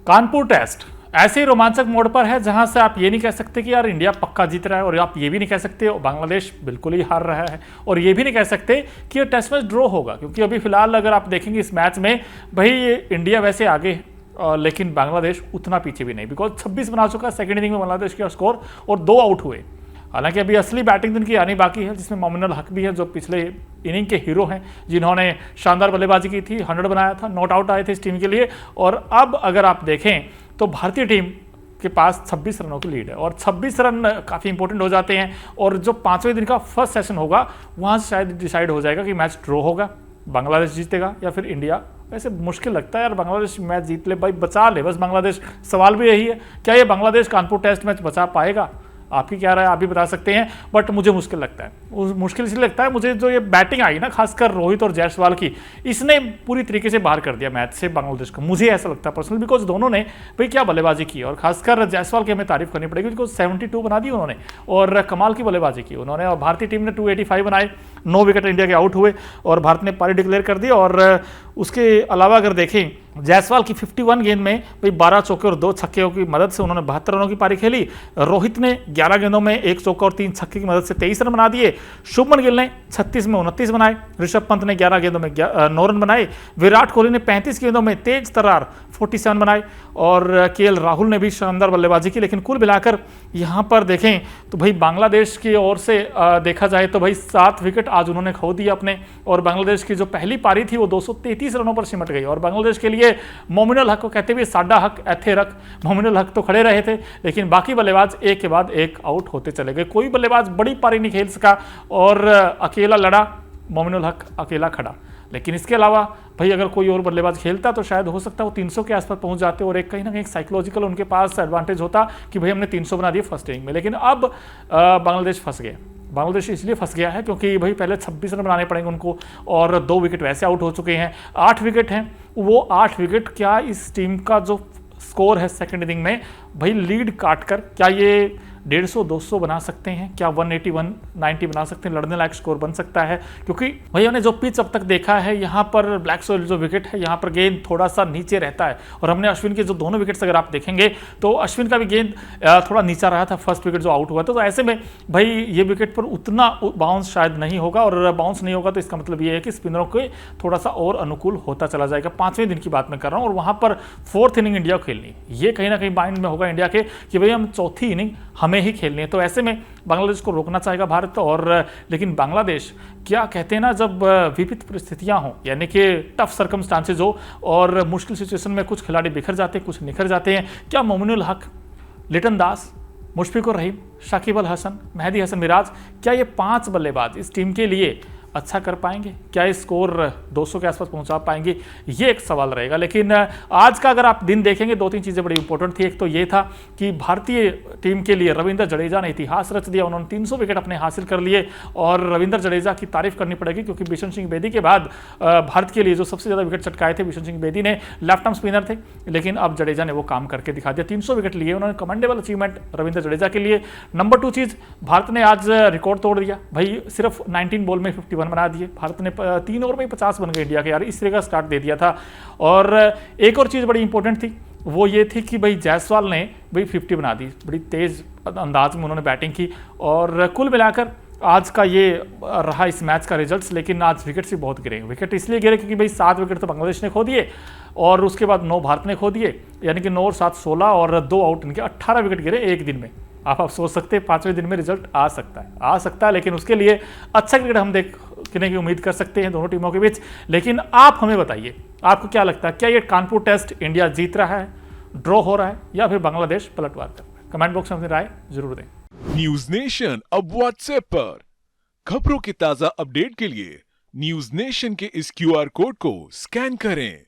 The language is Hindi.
कानपुर टेस्ट ऐसे रोमांचक मोड पर है जहां से आप ये नहीं कह सकते कि यार इंडिया पक्का जीत रहा है, और आप ये भी नहीं कह सकते बांग्लादेश बिल्कुल ही हार रहा है, और ये भी नहीं कह सकते कि ये टेस्ट मैच ड्रॉ होगा, क्योंकि अभी फिलहाल अगर आप देखेंगे इस मैच में भाई इंडिया वैसे आगे है लेकिन बांग्लादेश उतना पीछे भी नहीं, बिकॉज 26 बना चुका है सेकंड इनिंग में बांग्लादेश का स्कोर और 2 आउट हुए। हालांकि अभी असली बैटिंग दिन की आनी बाकी है, जिसमें मोमिनुल हक भी है जो पिछले इनिंग के हीरो हैं, जिन्होंने शानदार बल्लेबाजी की थी, 100 बनाया था, नॉट आउट आए थे इस टीम के लिए। और अब अगर आप देखें तो भारतीय टीम के पास 26 रनों की लीड है, और 26 रन काफ़ी इंपॉर्टेंट हो जाते हैं। और जो 5वें दिन का फर्स्ट सेशन होगा वहाँ से शायद डिसाइड हो जाएगा कि मैच ड्रॉ होगा, बांग्लादेश जीतेगा या फिर इंडिया। वैसे मुश्किल लगता है यार बांग्लादेश मैच जीत ले भाई, बचा ले बस बांग्लादेश। सवाल भी यही है, क्या ये बांग्लादेश कानपुर टेस्ट मैच बचा पाएगा? आपकी क्या राय, आप भी बता सकते हैं, बट मुझे मुश्किल लगता है। मुश्किल इसलिए लगता है मुझे, जो ये बैटिंग आई ना खासकर रोहित और जायसवाल की, इसने पूरी तरीके से बाहर कर दिया मैच से बांग्लादेश को। मुझे ऐसा लगता है पर्सनली, बिकॉज दोनों ने भाई क्या बल्लेबाजी की, और खासकर जायसवाल की हमें तारीफ करनी पड़ेगी, बिकॉज 72 बना दी उन्होंने और कमाल की बल्लेबाजी की उन्होंने। और भारतीय टीम ने 285 बनाए, 9 विकेट इंडिया के आउट हुए और भारत ने पारी डिक्लेयर कर दी। और उसके अलावा अगर देखें जायसवाल की 51 गेंद में भाई 12 चौके और 2 छक्के की मदद से उन्होंने 72 रनों की पारी खेली। रोहित ने 11 गेंदों में 1 चौका और 3 छक्के की मदद से 23 रन बना दिए। शुभमन गिल ने 36 में 29 बनाए। ऋषभ पंत ने 11 गेंदों में 9 रन बनाए। विराट कोहली ने 35 गेंदों में तेज तर्रार 47 बनाए, और केएल राहुल ने भी शानदार बल्लेबाजी की। लेकिन कुल मिलाकर यहाँ पर देखें तो भाई बांग्लादेश की ओर से देखा जाए तो भाई 7 विकेट आज उन्होंने खो दिए अपने, और बांग्लादेश की जो पहली पारी थी वो 233 रनों पर सिमट गई। और बांग्लादेश के लिए मोमिनुल हक को कहते हुए साडा हक एथे रख, मोमिनुल हक तो खड़े रहे थे लेकिन बाकी बल्लेबाज एक के बाद एक आउट होते चले गए। कोई बल्लेबाज बड़ी पारी नहीं खेल सका और अकेला लड़ा, मोमिनुल हक अकेला खड़ा। लेकिन इसके अलावा भाई अगर कोई और बल्लेबाज खेलता तो शायद हो सकता है वो 300 के आसपास पहुंच जाते, और एक कहीं ना कहीं साइकोलॉजिकल उनके पास एडवांटेज होता कि भाई हमने 300 बना दिए फर्स्ट इनिंग में। लेकिन अब बांग्लादेश फंस गया। बांग्लादेश इसलिए फंस गया है क्योंकि भाई पहले 26 रन बनाने पड़ेंगे उनको, और 2 विकेट वैसे आउट हो चुके हैं। 8 विकेट हैं, वो 8 विकेट क्या इस टीम का जो स्कोर है सेकंड इनिंग में भाई लीड काट कर, क्या ये 150 200 बना सकते हैं? क्या 180 190 बना सकते हैं? लड़ने लायक स्कोर बन सकता है? क्योंकि भैया ने जो पिच अब तक देखा है यहाँ पर ब्लैक सोइल जो विकेट है यहाँ पर गेंद थोड़ा सा नीचे रहता है, और हमने अश्विन के जो दोनों विकेट्स अगर आप देखेंगे तो अश्विन का भी गेंद थोड़ा नीचा रहा था फर्स्ट विकेट जो आउट हुआ था। तो ऐसे में भाई ये विकेट पर उतना बाउंस शायद नहीं होगा, और बाउंस नहीं होगा तो इसका मतलब ये है कि स्पिनरों को थोड़ा सा और अनुकूल होता चला जाएगा। 5वें दिन की बात मैं कर रहा हूँ, और वहाँ पर 4th इनिंग इंडिया को खेलनी, ये कहीं ना कहीं माइंड में होगा इंडिया के कि भाई हम 4थी इनिंग हमें ही खेलनी है। तो ऐसे में बांग्लादेश को रोकना चाहेगा भारत। और लेकिन बांग्लादेश क्या कहते हैं ना, जब विपरीत परिस्थितियां हो यानी कि टफ सर्कमस्टांसेज हो और मुश्किल सिचुएशन में कुछ खिलाड़ी बिखर जाते हैं, कुछ निखर जाते हैं। क्या मोमिनुल हक, लिटन दास, मुशफिकुर रहीम, शाकिब अल हसन, मेहदी हसन मिराज, क्या ये 5 बल्लेबाज इस टीम के लिए अच्छा कर पाएंगे? क्या ये स्कोर 200 के आसपास पहुंचा पाएंगे? ये एक सवाल रहेगा। लेकिन आज का अगर आप दिन देखेंगे 2-3 चीज़ें बड़ी इंपॉर्टेंट थी। एक तो ये था कि भारतीय टीम के लिए रविंद्र जडेजा ने इतिहास रच दिया, उन्होंने 300 विकेट अपने हासिल कर लिए, और रविंद्र जडेजा की तारीफ करनी पड़ेगी क्योंकि बिशन सिंह बेदी के बाद भारत के लिए जो सबसे ज़्यादा विकेट चटकाए थे बिशन सिंह बेदी ने, लेफ्ट आर्म स्पिनर थे, लेकिन अब जडेजा ने वो काम करके दिखा दिया। 300 विकेट लिए उन्होंने, कमेंडेबल अचीवमेंट रविंद्र जडेजा के लिए। नंबर 2 चीज़, भारत ने आज रिकॉर्ड तोड़ दिया भाई, सिर्फ 19 बॉल में 51 बना दिए भारत ने। 3 ओवर में 50 बन गए इंडिया के, यार इस तरह का स्टार्ट दे दिया था। और एक और चीज़ बड़ी इंपॉर्टेंट थी, वो ये थी कि भाई जायसवाल ने भाई 50 बना दी, बड़ी तेज अंदाज में उन्होंने बैटिंग की। और कुल मिलाकर आज का ये रहा इस मैच का रिजल्ट्स। लेकिन आज विकेट्स भी बहुत गिरे। विकेट इसलिए गिरे क्योंकि भाई 7 विकेट तो बांग्लादेश ने खो दिए, और उसके बाद 9 भारत ने खो दिए, यानी कि 9 और 7 16, और 2 आउट इनके, 18 विकेट गिरे एक दिन में। आप सोच सकते हैं 5वें दिन में रिजल्ट आ सकता है, लेकिन उसके लिए अच्छा क्रिकेट हम देखने की उम्मीद कर सकते हैं दोनों टीमों के बीच। लेकिन आप हमें बताइए, आपको क्या लगता है, क्या ये कानपुर टेस्ट इंडिया जीत रहा है, ड्रॉ हो रहा है, या फिर बांग्लादेश पलटवार कर रहा है? कमेंट बॉक्स में अपनी राय जरूर दें। न्यूज नेशन अब व्हाट्सएप पर खबरों की ताजा अपडेट के लिए न्यूज नेशन के इस क्यूआर कोड को स्कैन करें।